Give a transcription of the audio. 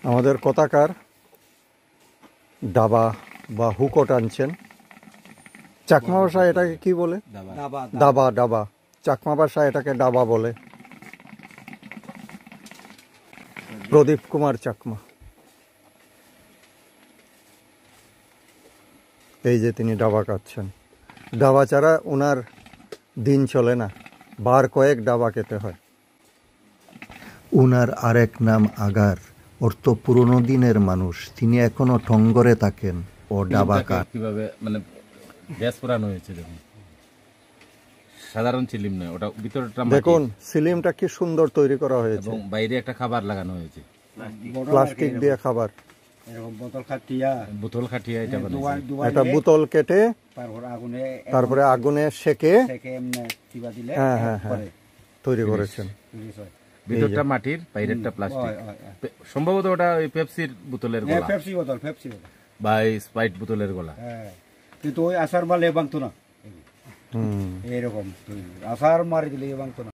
আমাদের কথাকার দাবা বা হুকো টানছেন। চাকমা ভাষায় এটাকে কি বলে? দাবা। দাবা চাকমা ভাষায় এটাকে দাবা বলে। প্রদীপ কুমার চাকমা, এই যে তিনি দাবা কাটছেন। দাবা ছাড়া ওনার দিন চলে না, বার কয়েক দাবা খেতে হয়। উনার আরেক নাম আগার, অর্থ পুরনো দিনের মানুষ। তিনি এখনো ঠঙ্গরে থাকেন ও দাবা কাট। কিভাবে মানে গ্যাস পোড়ানো হয়েছে দেখুন, সাধারণ সিলিম নয়, ওটা ভিতরটা দেখুন সিলিমটা কি সুন্দর তৈরি করা হয়েছে এবং বাইরে একটা খাবার লাগানো হয়েছে, প্লাস্টিক দিয়ে খাবার। বোতল খাটিয়ে এটা বানাইছে। একটা বোতল কেটে তারপরে আগুনে সেকে হ্যাঁ হ্যাঁ হ্যাঁ তৈরি করেছেন। ভিতরটা মাটির, বাইরেরটা প্লাস্টিক। সম্ভবত ওটা ওই পেপসির বোতলের গলা, বা স্প্রাইট বোতলের গলা। কিন্তু ওই আসার মালে ভাঙতো না, এরকম আসার মারি দিলে ভাঙতো না।